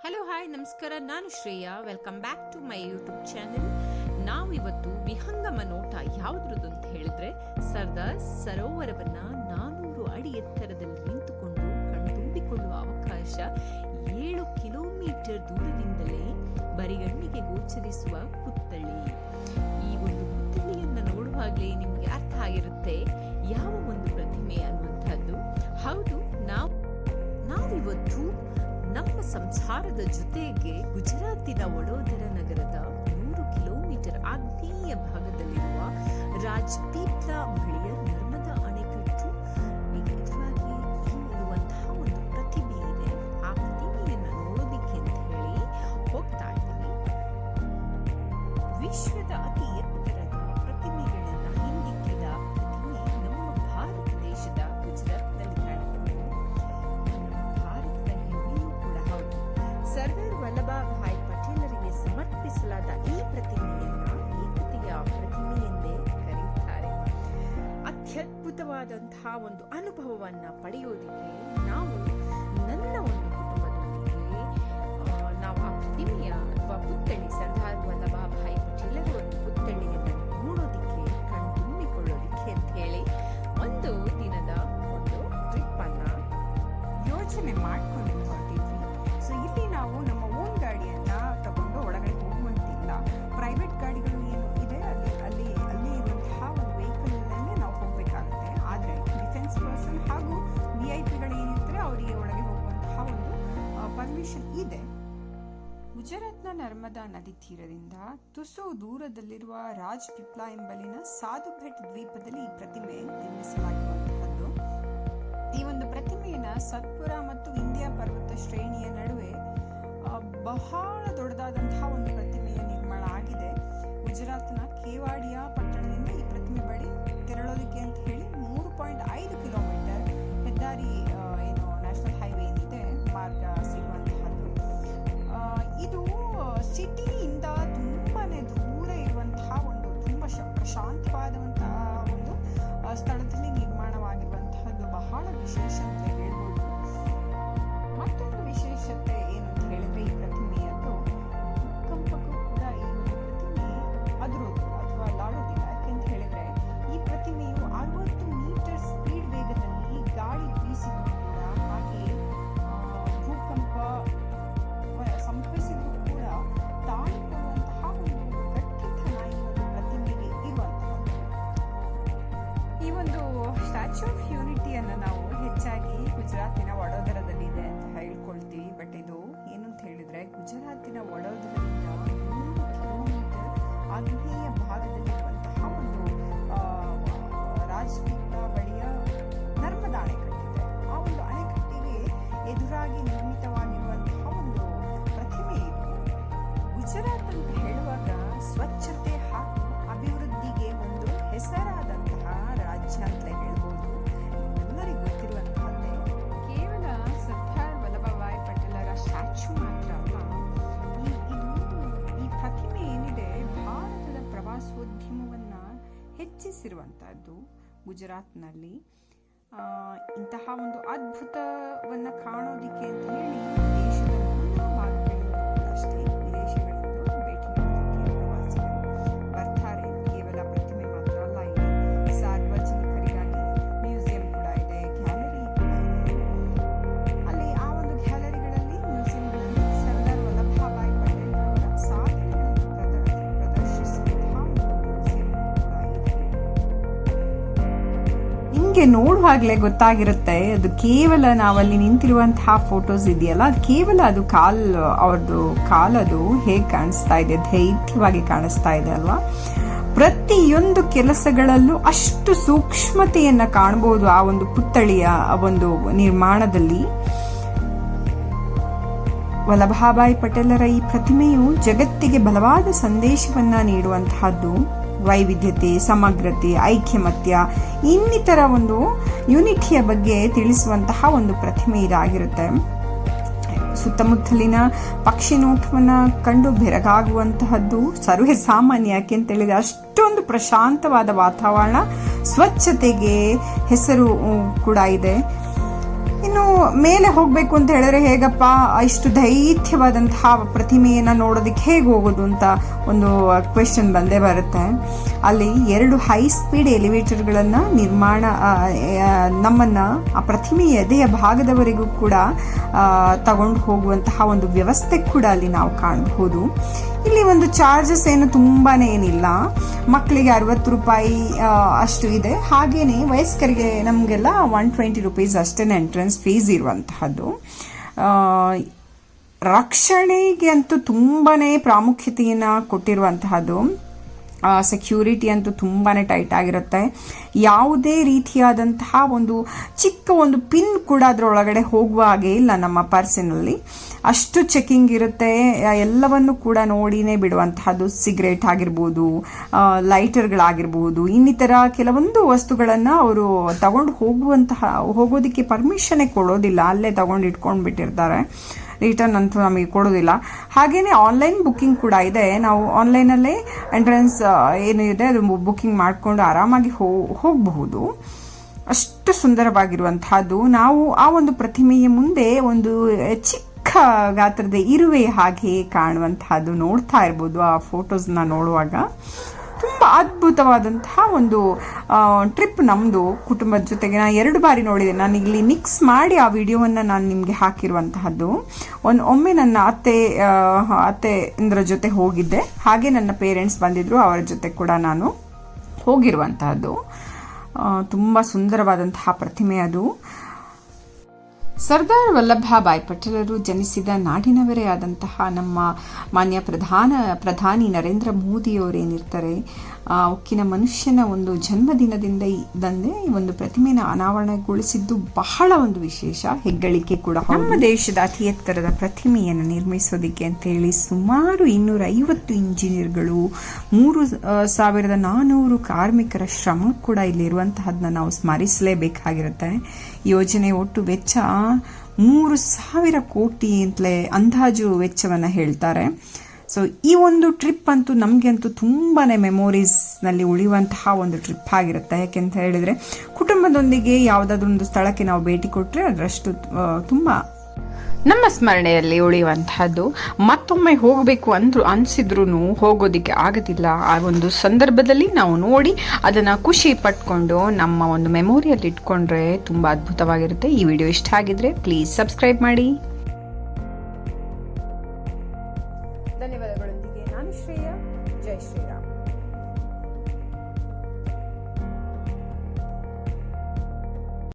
Hello hi ನಮಸ್ಕಾರ, ನಾನು Shreya. Welcome back to my YouTube channel. ನಾವಿವತ್ತು ವಿಹಂಗಮ ನೋಟ ಯಾವುದ್ರದ್ದು ಅಂತ ಹೇಳಿದ್ರೆ, ಸರ್ದಾರ್ ಸರೋವರವನ್ನ 400 ಅಡಿ ಎತ್ತರದಲ್ಲಿ ನಿಂತುಕೊಂಡು ಕಣ್ತುಂಬಿಕೊಳ್ಳುವ ಅವಕಾಶ 7 ಕಿಲೋಮೀಟರ್ ದೂರದಿಂದಲೇ ಬರಿಗಣ್ಣಿಗೆ ಗೋಚರಿಸುವ ಪುತ್ಥಳಿ. ಈ ಒಂದು ಪುತ್ಥಳಿಯನ್ನ ನೋಡುವಾಗಲೇ ನಿಮಗೆ ಅರ್ಥ ಆಗಿರುತ್ತೆ ಯಾವ ಒಂದು ಪ್ರತಿಮೆ ಅನ್ನುವಂಥದ್ದು. ಹೌದು, ನಾವಿವತ್ತು ನಮ್ಮ ಸಂಸಾರದ ಜೊತೆಗೆ ಗುಜರಾತಿನ ವಡೋದರ ನಗರದ 100 ಕಿಲೋಮೀಟರ್ ಆಗ್ನೇಯ ಭಾಗದಲ್ಲಿರುವ ರಾಜ್ಪೀಪ್ಲಾ ಬಳಿಯ ನರ್ಮದಾ ಅಣೆಕಟ್ಟು ಎದುರಾಗಿ ಇರುವಂತಹ ಒಂದು ಪ್ರತಿಮೆ ಇದೆ. ಆ ಪ್ರತಿಮೆಯನ್ನು ನೋಡೋದಿಕ್ಕೆ ಅಂತ ಹೇಳಿ ಹೋಗ್ತಾ ಇದ್ದೀನಿ. ವಿಶ್ವದ ಅತಿ ಎತ್ತರದ ಪ್ರತಿಮೆಗಳನ್ನ ಹಿಂದಿಕ್ಕಿದ ಪ್ರತಿಮೆ ನಮ್ಮ ಭಾರತ ದೇಶದ ಗುಜರಾತ್ನಲ್ಲಿ ಕಾಣಬಹುದು. ಭಾರತದ ಹೆಮ್ಮೆಯೂ ಕೂಡ ಹೌದು. ಸರ್ದಾರ್ ವಲ್ಲಭಭಾಯಿ ಪಟೇಲರಿಗೆ ಸಮರ್ಪಿಸಲಾದ ಈ ಪ್ರತಿಮೆಯನ್ನ ಏಕತೆಯ ಪ್ರತಿಮೆ ಎಂದೇ ಕರೆಯುತ್ತಾರೆ. ಅತ್ಯದ್ಭುತವಾದಂತಹ ಒಂದು ಅನುಭವವನ್ನ ಪಡೆಯೋದಿಕ್ಕೆ ನಾವು ನನ್ನ ಒಂದು ಕುಟುಂಬದೊಂದಿಗೆ ನಾವು ಆ ಪ್ರತಿಮೆಯ ಅಥವಾ ಪುತ್ಥಳಿ ಸರ್ದಾರ್ ವಲ್ಲಭಭಾಯಿ ಪಟೇಲರ ಒಂದು ಪುತ್ಥಳಿಯನ್ನು ನೋಡೋದಿಕ್ಕೆ ಕಣ್ತುಂಬಿಕೊಳ್ಳೋದಿಕ್ಕೆ ಅಂತ ಹೇಳಿ ಒಂದು ದಿನದ ಒಂದು ಟ್ರಿಪ್ ಅನ್ನ ಯೋಚನೆ ಮಾಡ್ಕೊಂಡು ಹೊರಟಿದ್ವಿ. ಸೊ ಇಲ್ಲಿ ನಾವು ನಮ್ಮ ಓನ್ ಗಾಡಿಯನ್ನ ತಗೊಂಡು ಒಳಗಡೆ ಹೋಗುವಂತಿಲ್ಲ. ಪ್ರೈವೇಟ್ ಗಾಡಿಗಳು ಏನು ಇದೆ ಅಲ್ಲಿ ಇರುವಂತಹ ಒಂದು ವೆಹಿಕಲ್ ಅಲ್ಲೇ ನಾವು ಹೋಗ್ಬೇಕಾಗುತ್ತೆ. ಆದ್ರೆ ಡಿಫೆನ್ಸ್ ಪರ್ಸನ್ ಹಾಗೂ VIP ಏನಿದ್ರೆ ಅವರಿಗೆ ಒಳಗೆ ಹೋಗುವಂತಹ ಒಂದು ಪರ್ಮಿಷನ್ ಇದೆ. ಗುಜರಾತ್ನ ನರ್ಮದಾ ನದಿ ತೀರದಿಂದ ತುಸು ದೂರದಲ್ಲಿರುವ ರಾಜ್ಪೀಪ್ಲಾ ಎಂಬಲ್ಲಿನ ಸಾಧುಘಾಟ್ ದ್ವೀಪದಲ್ಲಿ ಈ ಪ್ರತಿಮೆ ನಿರ್ಮಿಸಲಾಗಿರುವಂತಹದ್ದು. ಈ ಒಂದು ಪ್ರತಿಮೆಯನ್ನ ಸತ್ಪುರ ಮತ್ತು ವಿಂಧ್ಯ ಪರ್ವತ ಶ್ರೇಣಿಯ ನಡುವೆ ಬಹಳ ದೊಡ್ಡದಾದಂತಹ ಒಂದು ಪ್ರತಿಮೆಯ ನಿರ್ಮಾಣ ಆಗಿದೆ. ಗುಜರಾತ್ನ ಕೇವಾಡಿಯಾ ಪಟ್ಟಣದಿಂದ ಈ ಪ್ರತಿಮೆ ಬಳಿ ತೆರಳೋದಕ್ಕೆ ಅಂತ ಹೇಳಿ 3.5 ಕಿಲೋಮೀಟರ್ ಹೆದ್ದಾರಿ ಏನು ನ್ಯಾಷನಲ್ ಹೈವೇ ಏನಿದೆ ಮಾರ್ಗ ಸಿಗುವಂತಹದ್ದು. ಇದು ಸಿಟಿಯಿಂದ ತುಂಬಾನೇ ದೂರ ಇರುವಂತಹ ಒಂದು ತುಂಬಾ ಪ್ರಶಾಂತವಾದಂತಹ ಒಂದು ಸ್ಥಳದಲ್ಲಿ ನಿರ್ಮಾಣವಾಗಿರುವಂತಹದ್ದು ಬಹಳ ವಿಶೇಷ ಅಂತ ಹೇಳ್ಬೋದು. ಮತ್ತೊಂದು ವಿಶೇಷತೆ ಏನು ಅಂತ ಹೇಳಿದ್ರೆ, ಈ ಪ್ರತಿಮೆಯದ್ದು ಭೂಕಂಪಕ್ಕೂ ಕೂಡ ಈ ಒಂದು ಪ್ರತಿಮೆ ಅದುರೋದು ಅಥವಾ ಅಲ್ಲಾಡೋದಿಲ್ಲ. ಯಾಕೆಂತ ಹೇಳಿದ್ರೆ ಈ ಪ್ರತಿಮೆಯು 60 ಮೀಟರ್ ಸ್ಪೀಡ್ ವೇಗದಲ್ಲಿ ಗಾಳಿ ಬೀಸಿದ್ರು ಕೂಡ, ಹಾಗೆ ಭೂಕಂಪ ಸಂಭವಿಸಿದ್ರು ಕೂಡ ತಾಳಿಕೊಳ್ಳುವಂತಹ ಒಂದು ಗಟ್ಟಿತನ ಈ ಒಂದು ಪ್ರತಿಮೆಗೆ ಇರುವಂತಹದ್ದು. ಈ ಒಂದು ಸ್ಟ್ಯಾಚ್ಯೂ ಆಫ್ ಯೂನಿಟಿಯನ್ನು ನಾವು ಹೆಚ್ಚಾಗಿ ಗುಜರಾತಿನ ವಡೋದರದಲ್ಲಿದೆ ಅಂತ ಹೇಳ್ಕೊಳ್ತೀವಿ. ಬಟ್ ಇದು ಏನು ಅಂತ ಹೇಳಿದ್ರೆ, ಗುಜರಾತಿನ ವಡೋದರದಿಂದ 100 ಕಿಲೋಮೀಟರ್ ಆಗ್ನೇಯ ಭಾಗದಲ್ಲಿರುವಂತಹ ಒಂದು ರಾಜ್ಪೀಪ್ಲಾ ಬಳಿಯ ನರ್ಮದಾ ಅಣೆಕಟ್ಟಿದೆ. ಆ ಒಂದು ಅಣೆಕಟ್ಟಿಗೆ ಎದುರಾಗಿ ನಿರ್ಮಿತವಾಗಿರುವಂತಹ ಒಂದು ಪ್ರತಿಮೆ ಇದು. ಗುಜರಾತ್ ಅಂತ ಹೇಳುವಾಗ ಸ್ವಚ್ಛತೆ ಹಾಗೂ ಅಭಿವೃದ್ಧಿಗೆ ಒಂದು ಹೆಸರಾದಂತಹ ರಾಜ್ಯ ಅಂತಲೇ ಹೇಳ್ಬೋದು. ಎಲ್ಲರಿಗೂ ಗೊತ್ತಿರುವಂತಹದ್ದೇ. ಕೇವಲ ಸರ್ದಾರ್ ವಲ್ಲಭಭಾಯಿ ಪಟೇಲರ ಸ್ಟ್ಯಾಚ್ಯೂ ಮಾತ್ರ ಅಲ್ಲ, ಈ ಪ್ರತಿಮೆ ಏನಿದೆ ಭಾರತದ ಪ್ರವಾಸೋದ್ಯಮವನ್ನ ಹೆಚ್ಚಿಸಿರುವಂತಹದ್ದು. ಗುಜರಾತ್ನಲ್ಲಿ ಇಂತಹ ಒಂದು ಅದ್ಭುತವನ್ನ ಕಾಣೋದಿಕ್ಕೆ ಅಂತ ಹೇಳಿ ದೇಶದ ನಾನಾ ಭಾಗಗಳಿಂದ ಅಷ್ಟೇ ವಿದೇಶಗಳಿಂದ ಭೇಟಿ ಮಾಡೋದಕ್ಕೆ ಪ್ರವಾಸಿಗರು ಬರ್ತಾರೆ. ಕೇವಲ ಪ್ರತಿಮೆ ಮಾತ್ರ ಅಲ್ಲ, ಇಲ್ಲಿ ಸಾರ್ವಜನಿಕರಿಗಾಗಿ ಮ್ಯೂಸಿಯಂ ಕೂಡ ಇದೆ, ಗ್ಯಾಲರಿ ಕೂಡ ಇದೆ. ಅಲ್ಲಿ ಆ ಒಂದು ಗ್ಯಾಲರಿಗಳಲ್ಲಿ ಮ್ಯೂಸಿಯಂಗಳಲ್ಲಿ ಸರ್ದಾರ್ ವಲ್ಲಭಭಾಯಿ ಪಟೇಲ್ ಅವರ ಸಾಧನೆಗಳನ್ನು ಪ್ರದರ್ಶಿಸುವಂತಹ ಒಂದು ಮ್ಯೂಸಿಯಂ ಕೂಡ ಇದೆ. ನಿಮಗೆ ನೋಡುವಾಗಲೇ ಗೊತ್ತಾಗಿರುತ್ತೆ, ಅದು ಕೇವಲ ನಾವಲ್ಲಿ ನಿಂತಿರುವಂತಹ ಫೋಟೋಸ್ ಇದೆಯಲ್ಲ, ಅದು ಕೇವಲ ಅದು ಅವ್ರದ್ದು ಕಾಲದು ಹೇಗೆ ಕಾಣಿಸ್ತಾ ಇದೆ, ದೈತ್ಯವಾಗಿ ಕಾಣಿಸ್ತಾ ಇದೆ ಅಲ್ವಾ. ಪ್ರತಿಯೊಂದು ಕೆಲಸಗಳಲ್ಲೂ ಅಷ್ಟು ಸೂಕ್ಷ್ಮತೆಯನ್ನ ಕಾಣಬಹುದು ಆ ಒಂದು ಪುತ್ಥಳಿಯ ಒಂದು ನಿರ್ಮಾಣದಲ್ಲಿ. ವಲ್ಲಭಭಾಯಿ ಪಟೇಲರ ಈ ಪ್ರತಿಮೆಯು ಜಗತ್ತಿಗೆ ಬಲವಾದ ಸಂದೇಶವನ್ನ ನೀಡುವಂತಹದ್ದು. ವೈವಿಧ್ಯತೆ, ಸಮಗ್ರತೆ, ಐಕ್ಯಮತ್ಯ, ಇನ್ನಿತರ ಒಂದು ಯೂನಿಟಿಯ ಬಗ್ಗೆ ತಿಳಿಸುವಂತಹ ಒಂದು ಪ್ರತಿಮೆ ಇದಾಗಿರುತ್ತೆ. ಸುತ್ತಮುತ್ತಲಿನ ಪಕ್ಷಿ ನೋಟವನ್ನ ಕಂಡು ಬೆರಗಾಗುವಂತಹದ್ದು ಸರ್ವೇ ಸಾಮಾನ್ಯ. ಯಾಕೆ ಅಂತ ಹೇಳಿದ್ರೆ ಅಷ್ಟೊಂದು ಪ್ರಶಾಂತವಾದ ವಾತಾವರಣ, ಸ್ವಚ್ಛತೆಗೆ ಹೆಸರು ಕೂಡ ಇದೆ. ಇನ್ನು ಮೇಲೆ ಹೋಗಬೇಕು ಅಂತ ಹೇಳಿದ್ರೆ ಹೇಗಪ್ಪ, ಇಷ್ಟು ದೈತ್ಯವಾದಂತಹ ಪ್ರತಿಮೆಯನ್ನು ನೋಡೋದಕ್ಕೆ ಹೇಗೆ ಹೋಗೋದು ಅಂತ ಒಂದು ಕ್ವೆಶನ್ ಬಂದೇ ಬರುತ್ತೆ. ಅಲ್ಲಿ 2 ಹೈ ಸ್ಪೀಡ್ ಎಲಿವೇಟರ್ಗಳನ್ನು ನಮ್ಮನ್ನು ಆ ಪ್ರತಿಮೆಯ ಎದೆಯ ಭಾಗದವರೆಗೂ ಕೂಡ ತಗೊಂಡು ಹೋಗುವಂತಹ ಒಂದು ವ್ಯವಸ್ಥೆ ಕೂಡ ಅಲ್ಲಿ ನಾವು ಕಾಣಬಹುದು. ಇಲ್ಲಿ ಒಂದು ಚಾರ್ಜಸ್ ಏನು ತುಂಬಾ ಏನಿಲ್ಲ. ಮಕ್ಕಳಿಗೆ 60 ರೂಪಾಯಿ ಅಷ್ಟು ಇದೆ. ಹಾಗೇನೆ ವಯಸ್ಕರಿಗೆ ನಮಗೆಲ್ಲ 120 ರೂಪೀಸ್ ಅಷ್ಟೇ ಎಂಟ್ರೆನ್ಸ್ ಫೀಸ್ ಇರುವಂತಹದ್ದು. ರಕ್ಷಣೆಗೆ ಅಂತೂ ತುಂಬಾ ಪ್ರಾಮುಖ್ಯತೆಯನ್ನು ಕೊಟ್ಟಿರುವಂತಹದ್ದು. ಸೆಕ್ಯೂರಿಟಿ ಅಂತೂ ತುಂಬಾ ಟೈಟ್ ಆಗಿರುತ್ತೆ. ಯಾವುದೇ ರೀತಿಯಾದಂತಹ ಒಂದು ಚಿಕ್ಕ ಒಂದು ಪಿನ್ ಕೂಡ ಅದರೊಳಗಡೆ ಹೋಗುವ ಹಾಗೆ ಇಲ್ಲ ನಮ್ಮ ಪರ್ಸಿನಲ್ಲಿ. ಅಷ್ಟು ಚೆಕಿಂಗ್ ಇರುತ್ತೆ. ಎಲ್ಲವನ್ನು ಕೂಡ ನೋಡಿನೇ ಬಿಡುವಂತಹದ್ದು. ಸಿಗರೇಟ್ ಆಗಿರ್ಬೋದು, ಲೈಟರ್ಗಳಾಗಿರ್ಬೋದು, ಇನ್ನಿತರ ಕೆಲವೊಂದು ವಸ್ತುಗಳನ್ನು ಅವರು ತಗೊಂಡು ಹೋಗೋದಕ್ಕೆ ಪರ್ಮಿಷನ್ನೇ ಕೊಡೋದಿಲ್ಲ. ಅಲ್ಲೇ ತಗೊಂಡು ಇಟ್ಕೊಂಡು ಬಿಟ್ಟಿರ್ತಾರೆ. ರಿಟರ್ನ್ ಅಂತೂ ನಮಗೆ ಕೊಡೋದಿಲ್ಲ. ಹಾಗೆಯೇ ಆನ್ಲೈನ್ ಬುಕ್ಕಿಂಗ್ ಕೂಡ ಇದೆ. ನಾವು ಆನ್ಲೈನಲ್ಲೇ ಎಂಟ್ರೆನ್ಸ್ ಏನಿದೆ ಅದು ಬುಕ್ಕಿಂಗ್ ಮಾಡಿಕೊಂಡು ಆರಾಮಾಗಿ ಹೋಗಬಹುದು. ಅಷ್ಟು ಸುಂದರವಾಗಿರುವಂತಹದ್ದು. ನಾವು ಆ ಒಂದು ಪ್ರತಿಮೆಯ ಮುಂದೆ ಒಂದು ಚಿಕ್ಕ ಗಾತ್ರದ ಇರುವೆ ಹಾಗೆ ಕಾಣುವಂತಹದ್ದು ನೋಡ್ತಾ ಇರ್ಬೋದು. ಆ ಫೋಟೋಸ್ನ ನೋಡುವಾಗ ತುಂಬ ಅದ್ಭುತವಾದಂತಹ ಒಂದು ಟ್ರಿಪ್ ನಮ್ಮದು ಕುಟುಂಬದ ಜೊತೆಗೆ. ನಾನು 2 ಬಾರಿ ನೋಡಿದೆ. ನಾನು ಇಲ್ಲಿ ಮಿಕ್ಸ್ ಮಾಡಿ ಆ ವಿಡಿಯೋವನ್ನು ನಾನು ನಿಮಗೆ ಹಾಕಿರುವಂತಹದ್ದು. ಒಮ್ಮೆ ನನ್ನ ಅತ್ತೆಂದ್ರ ಜೊತೆ ಹೋಗಿದ್ದೆ. ಹಾಗೆ ನನ್ನ ಪೇರೆಂಟ್ಸ್ ಬಂದಿದ್ರು, ಅವರ ಜೊತೆ ಕೂಡ ನಾನು ಹೋಗಿರುವಂತಹದ್ದು. ತುಂಬ ಸುಂದರವಾದಂತಹ ಪ್ರತಿಮೆ ಅದು. ಸರ್ದಾರ್ ವಲ್ಲಭಭಾಯ್ ಪಟೇಲರು ಜನಿಸಿದ ನಾಡಿನವರೇ ಆದಂತಹ ನಮ್ಮ ಮಾನ್ಯ ಪ್ರಧಾನಿ ನರೇಂದ್ರ ಮೋದಿಯವರೇನಿರ್ತಾರೆ, ಉಕ್ಕಿನ ಮನುಷ್ಯನ ಒಂದು ಜನ್ಮದಿನದಿಂದ ಈ ಒಂದು ಪ್ರತಿಮೆನ ಅನಾವರಣಗೊಳಿಸಿದ್ದು ಬಹಳ ಒಂದು ವಿಶೇಷ ಹೆಗ್ಗಳಿಕೆ ಕೂಡ. ನಮ್ಮ ದೇಶದ ಅತಿ ಎತ್ತರದ ಪ್ರತಿಮೆಯನ್ನು ನಿರ್ಮಿಸೋದಕ್ಕೆ ಅಂತೇಳಿ ಸುಮಾರು 250 ಇಂಜಿನಿಯರ್ಗಳು, 3,400 ಕಾರ್ಮಿಕರ ಶ್ರಮ ಕೂಡ ಇಲ್ಲಿರುವಂತಹದನ್ನ ನಾವು ಸ್ಮರಿಸಲೇಬೇಕಾಗಿರುತ್ತೆ. ಯೋಜನೆ ಒಟ್ಟು ವೆಚ್ಚ 3,000 ಕೋಟಿ ಅಂತಲೇ ಅಂದಾಜು ವೆಚ್ಚವನ್ನು ಹೇಳ್ತಾರೆ. ಸೊ ಈ ಒಂದು ಟ್ರಿಪ್ ಅಂತೂ ನಮಗಂತೂ ತುಂಬಾ ಮೆಮೊರೀಸ್ನಲ್ಲಿ ಉಳಿಯುವಂತಹ ಒಂದು ಟ್ರಿಪ್ ಆಗಿರುತ್ತೆ. ಯಾಕೆಂತ ಹೇಳಿದರೆ ಕುಟುಂಬದೊಂದಿಗೆ ಯಾವುದಾದ್ರೂ ಒಂದು ಸ್ಥಳಕ್ಕೆ ನಾವು ಭೇಟಿ ಕೊಟ್ಟರೆ ಅದರಷ್ಟು ತುಂಬ ನಮ್ಮ ಸ್ಮರಣೆಯಲ್ಲಿ ಉಳಿಯುವಂತಹದ್ದು. ಮತ್ತೊಮ್ಮೆ ಹೋಗಬೇಕು ಅನಿಸಿದ್ರೂ ಹೋಗೋದಿಕ್ಕೆ ಆಗೋದಿಲ್ಲ. ಆ ಒಂದು ಸಂದರ್ಭದಲ್ಲಿ ನಾವು ನೋಡಿ ಅದನ್ನು ಖುಷಿ ಪಟ್ಕೊಂಡು ನಮ್ಮ ಒಂದು ಮೆಮೊರಿಯಲ್ಲಿ ಇಟ್ಕೊಂಡ್ರೆ ತುಂಬ ಅದ್ಭುತವಾಗಿರುತ್ತೆ. ಈ ವಿಡಿಯೋ ಇಷ್ಟ ಆಗಿದ್ರೆ ಪ್ಲೀಸ್ ಸಬ್ಸ್ಕ್ರೈಬ್ ಮಾಡಿ.